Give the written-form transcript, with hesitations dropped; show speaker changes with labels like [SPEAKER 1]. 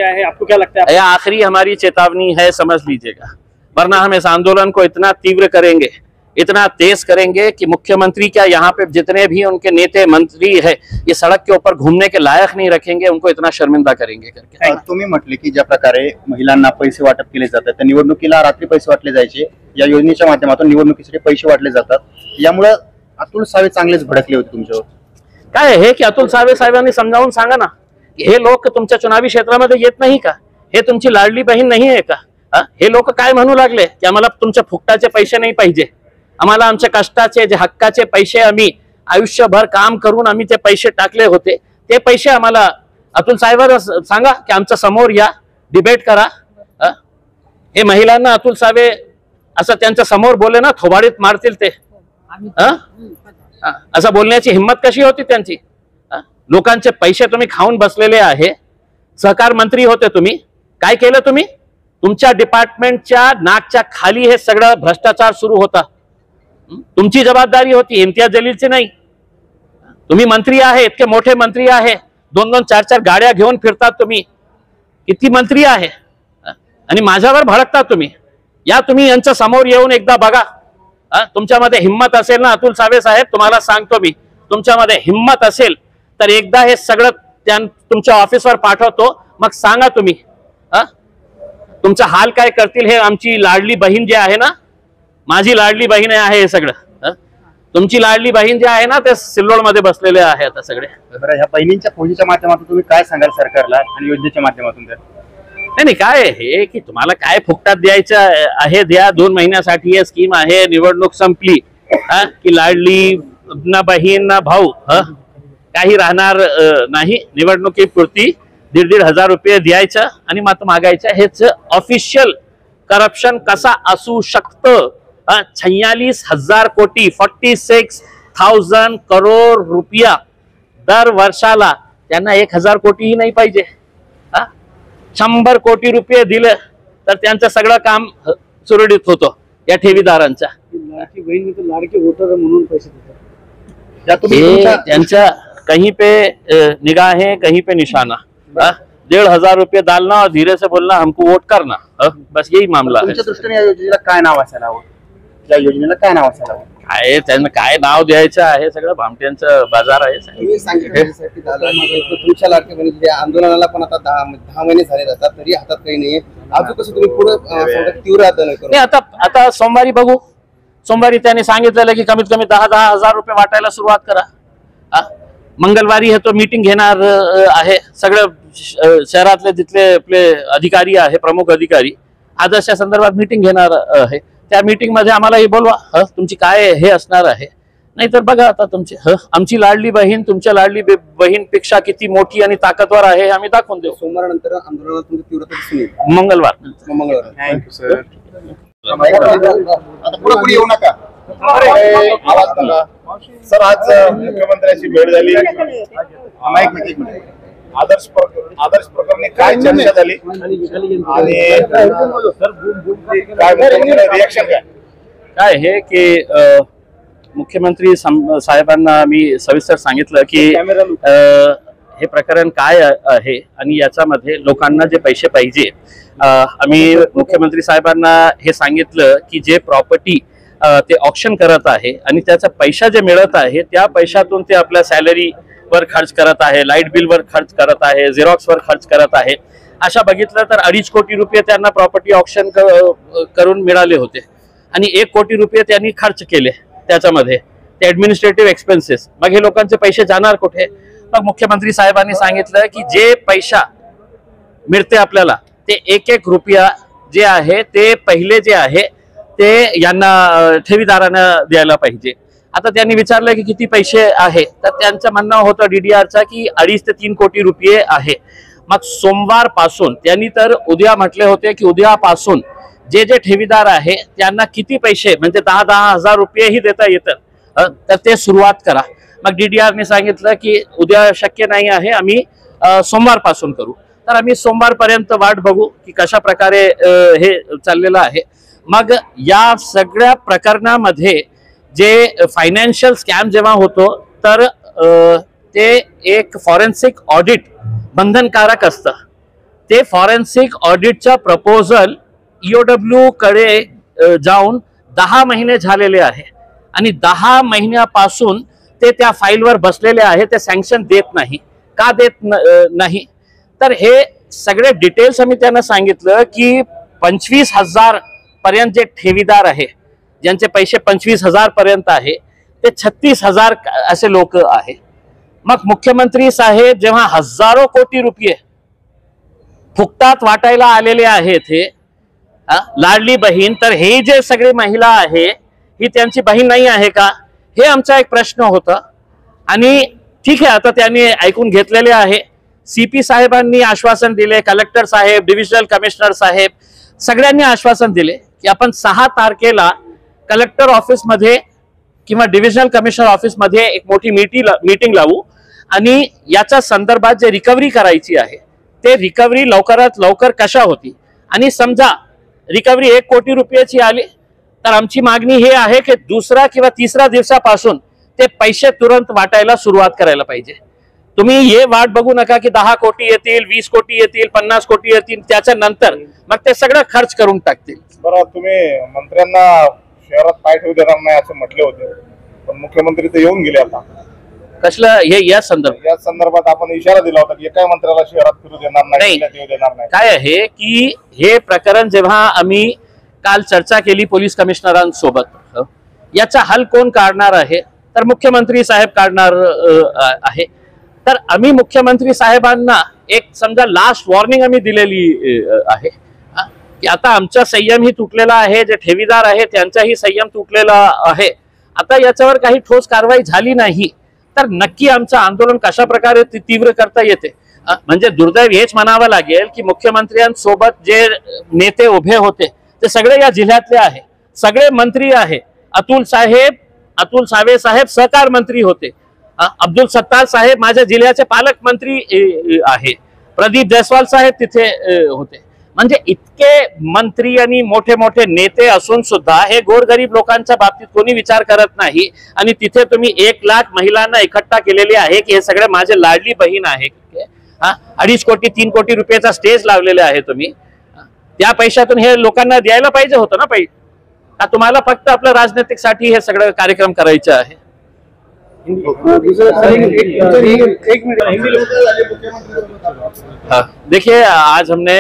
[SPEAKER 1] आया है, आपको क्या लगता है?
[SPEAKER 2] यह आखिरी हमारी चेतावनी है, समझ लीजिएगा, वरना हम इस आंदोलन को इतना तीव्र करेंगे, इतना तेज करेंगे कि मुख्यमंत्री क्या यहाँ पे जितने भी उनके नेता मंत्री है ये सड़क के ऊपर घूमने के लायक नहीं रखेंगे, उनको इतना शर्मिंदा करेंगे करके।
[SPEAKER 3] तुम्ही म्हटले की ज्या प्रकारे महिलांना पैसे वाटप केले जातात, त्या निवडणुकीला रात्री पैसे वाटले जायचे, या योजनेच्या माध्यमातून निवडणुकीसाठी पैसे वाटले जातात, यामुळे अतुल सावे चांगलेच भडकले होते तुमच्यावर।
[SPEAKER 2] काय हे की अतुल सावे साहेबांनी समजावून सांगा ना की हे लोक तुमच्या चुनावी क्षेत्रामध्ये येत नाही का? हे तुमची लाडली बहीण नाही आहे का? हे लोक काय म्हणू लागले की आम्हाला तुमच्या फुकटाचे पैसे नाही पाहिजे, आम्हाला आमच्या कष्टाचे जे हक्काचे पैसे आम्ही आयुष्यभर काम करून आम्ही ते पैसे टाकले होते ते पैसे आम्हाला अतुल साहेबांना सांगा की आमच्या समोर या, डिबेट करा। हे महिलांना अतुल सावे असं त्यांच्या समोर बोले ना थोबाडीत मारतील ते, असं बोलण्याची हिम्मत कशी होती त्यांची? लोकांचे पैसे तुम्ही खाऊन बसलेले आहे, सहकार मंत्री होते तुम्ही, काय केलं तुम्ही? तुमच्या डिपार्टमेंटच्या नाकच्या खाली हे सगळं भ्रष्टाचार सुरू होता, तुमची जबाबदारी होती, इम्तियाज जलीलची नाही। तुम्ही मंत्री आहे, इतके मोठे मंत्री आहे, 2-2, 4-4 गाड्या घेऊन फिरतात तुम्ही, किती मंत्री आहे आणि माझ्यावर भडकता तुम्ही? या तुम्ही यांच्या समोर येऊन एकदा बघा, तुमच्यामध्ये हिम्मत असेल ना अतुल सावे साहेब, तुम्हाला सांगतो मी, तुमच्यामध्ये हिम्मत असेल तर एकदा हे सगळं तुमच्या ऑफिसवर पाठवतो, मग सांगा तुम्ही तुमचा हाल काय करतील। हे आमची लाडली बहीण जी आहे ना, माझी लाडली बहीण आहे, हे सगळं तुमची लाडली बहीण जी आहे ना ते सिल्लोड मध्ये बसलेले आहे आता सगळे।
[SPEAKER 3] बरं, ह्या बहिणींच्या फौजीच्या माध्यमातून तुम्ही काय सांगाल सरकारला आणि योजनेच्या माध्यमातून?
[SPEAKER 2] नाही काय हे की तुम्हाला काय फुकटात द्यायचं आहे द्या, 2 महिन्यासाठी हे स्कीम आहे, निवडणूक संपली की लाडली ना बहीण ना भाऊ काही राहणार नाही, निवडणुकीपुरती 1,500 रुपये द्यायचं आणि मत मागायचं। हेच ऑफिशियल करप्शन कसा असू शकतं? 46,000 कोटी 46,000 करोड रुपया दर वर्षाला, त्यांना 1,000 कोटीही नाही पाहिजे। 100 कोटी रुपये दिले तर त्यांचं सगळं काम सुरळीत होतं या ठेवीदारांचा।
[SPEAKER 1] लाडकी बहीण तो लाडके वोटर म्हणून पैसे देतात,
[SPEAKER 2] त्यांच्या कहीं पे निगाहें कहीं पे निशाना, 1,500 रुपये डालना और धीरे से बोलना हमको वोट करना, बस यही मामला है।
[SPEAKER 3] तुमच्या दृष्टीने या योजनेला काय नाव असायला हवं? या योजनेला काय नाव असायला हवं?
[SPEAKER 2] काय त्यांना काय नाव द्यायचं आहे? सगळं भामट्यांचं बाजार आहे।
[SPEAKER 4] तुमच्या लाडक्या बहिणीच्या आंदोलनाला पण आता 10 महिने झाले जातात, तरी हातात काही नाहीये, अजून कसं तुम्ही पुढे तीव्र आंदोलन करू?
[SPEAKER 2] आता सोमवारी बघू, सोमवारी त्यांनी सांगितलेलं की कमीत कमी 10,000 रुपये वाटायला सुरुवात करा। मंगळवारी हे तो मीटिंग घेणार आहे, सगळं शहरातले जिथले आपले अधिकारी आहे, प्रमुख अधिकारी आदर्शा संदर्भात मीटिंग घेणार आहे, त्या मीटिंग मध्ये आम्हालाही बोलवा, तुमची काय हे असणार आहे। नाहीतर बघा आता तुमची आमची लाडली बहीण तुमच्या लाडली बहीणपेक्षा किती मोठी आणि ताकदवर आहे हे आम्ही दाखवून देऊ।
[SPEAKER 4] सोमवारनंतर आंदोलनात तुमची तीव्रता दिसून येईल,
[SPEAKER 2] मंगळवार।
[SPEAKER 3] Thank you sir. आता पुढे येऊ नका, आवाज नका सर। आज मुख्यमंत्र्यांची भेट झाली, आदर्श प्रकरणी काय चर्चा झाली आणि रिएक्शन
[SPEAKER 2] काय हे की मुख्यमंत्री साहेबांना मी सविस्तर सांगितलं की हे प्रकरण काय आहे आणि याच्यामध्ये लोकांना जे पैसे पाहिजे, आम्ही मुख्यमंत्री साहेबांना हे सांगितलं की जे प्रॉपर्टी ते ऑक्शन करत आहे आणि त्याचा पैसा जे मिळत आहे त्या पैशातून ते आपल्या सॅलरी वर खर्च करत आहे, लाईट बिल वर खर्च करत आहे, झेरॉक्स वर खर्च करत आहे। अशा बघितलं तर 2.5 कोटी रुपये त्यांना प्रॉपर्टी ऑक्शन करून मिळाले होते आणि 1 कोटी रुपये त्यांनी खर्च केले त्याच्यामध्ये, ते ऍडमिनिस्ट्रेटिव्ह एक्सपेन्सेस। मग हे लोकांचे पैसे जाणार कुठे? मग मुख्यमंत्री साहेबांनी सांगितलं की जे पैसा मिळते आपल्याला ते 1-1 रुपया जे आहे ते पहिले जे आहे ते यांना ठेवीदारांना द्यायला पाहिजे। आता त्यांनी विचारलं की किती पैसे आहे, तर त्यांचं म्हणणं होतं DDRचा की 2.5 ते 3 कोटी रुपये आहे। मग सोमवार पासून त्यांनी तर उद्या म्हटले होते की उद्यापासून जे जे ठेवीदार आहे त्यांना किती पैसे म्हणजे 10,000 रुपयेही देता येतात तर ते सुरुवात करा। मग DDRने सांगितलं की उद्या शक्य नाही आहे, आम्ही सोमवार पासून करू। तर आम्ही सोमवारपर्यंत वाट बघू की कशा प्रकारे हे चाललेलं आहे। मग या सगळ्या प्रकरणामध्ये जे फायनान्शियल स्कॅम जेव्हा होतो तर ते एक फॉरेन्सिक ऑडिट बंधनकारक असतं, ते फॉरेन्सिक ऑडिटचा प्रपोजल EOW कडे जाऊन 10 महिने झालेले आहे आणि 10 महिन्यापासून ते त्या फाईलवर बसलेले आहे. ते सँक्शन देत नाही. का देत नाही? तर हे सगळे डिटेल्स आम्ही त्यांना सांगितलं की 25,000 पर्यंत जे ठेवीदार आहे, ज्यांचे पैसे 25,000 पर्यंत आहे, ते 36,000 असे लोक आहे. मग मुख्यमंत्री साहेब जेव्हा हजारो कोटी रुपये फुकटात वाटायला आलेले आहेत, हे लाडली बहीण, तर हे जे सगळे महिला आहे ही त्यांची बहीण नाही आहे का? हे आमचा एक प्रश्न होता. आणि ठीक आहे, आता त्यांनी ऐकून घेतलेले आहे. CP साहेबांनी आश्वासन दिले, कलेक्टर साहेब, डिव्हिजनल कमिशनर साहेब सगळ्यांनी आश्वासन दिले की आपण 6 तारखेला कलेक्टर ऑफिसमध्ये किंवा डिव्हिजनल कमिशनर ऑफिसमध्ये एक मोठी मीटिंग लावू आणि याच्या संदर्भात जे रिकव्हरी करायची आहे ते रिकव्हरी लवकरात लवकर कशा होती. आणि समजा रिकव्हरी 1 कोटी रुपयाची आली तर आमची मागणी हे आहे की दुसरा किंवा तिसऱ्या दिवसापासून ते पैसे तुरंत वाटायला सुरुवात करायला पाहिजे. तुम्ही हे वाट बघू नका की 10 कोटी येतील, 20 कोटी येतील, 50 कोटी येतील, त्याच्या नंतर मग ते सगळं खर्च करून टाकतील.
[SPEAKER 5] बरं, तुम्ही मंत्र्यांना शहरात पाय ठेवू देणार नाही असं म्हटले होते, पण मुख्यमंत्री तर येऊन गेले. आता
[SPEAKER 2] कसलं हे या
[SPEAKER 5] संदर्भात आपण इशारा दिला होता की एका मंत्र्याला शहरात फिरू देणार नाही, येऊ देणार नाही.
[SPEAKER 2] काय आहे की हे प्रकरण जेव्हा आम्ही काल चर्चा केली पोलीस कमिशनरांसोबत, याचा हल कोण काढणार आहे? तर मुख्यमंत्री साहेब काढणार आहे. तर आम्ही मुख्यमंत्री साहेबांना एक समजा लास्ट वॉर्निंग आम्ही दिलेली आहे की आता आमचा संयम ही तुटलेला आहे, जे ठेवीदार आहे त्यांचाही संयम तुटलेला आहे. आता याच्यावर काही ठोस कारवाई झाली नाही तर नक्की आमचं आंदोलन कशा प्रकारे तीव्र करता येते. म्हणजे दुर्दैव हेच म्हणावं लागेल की मुख्यमंत्र्यांसोबत जे नेते उभे होते ते सगळे या जिल्ह्यातले आहे, सगळे मंत्री आहे. अतुल सावे साहेब सहकार मंत्री होते, अब्दुल सत्तार साहेब माझ्या जिल्ह्याचे पालकमंत्री आहे, प्रदीप जयस्वाल साहेब तिथे होते. म्हणजे इतके मंत्री आणि मोठे मोठे नेते असून सुद्धा हे गोरगरीब लोकांच्या बाबतीत कोणी विचार करत नाही. आणि तिथे तुम्ही 1 लाख महिलांना इकट्ठा केलेले आहे की हे सगळे माझे लाडली बहीण आहे. 2.5 कोटी 3 कोटी रुपयाचा स्टेज लावलेले आहे तुम्ही. त्या पैशातून हे लोकांना द्यायला पाहिजे होतं ना पैसे. तुम्हाला फक्त आपलं राजनीतिकसाठी हे सगळं कार्यक्रम करायचे आहे. देखिए आज हमने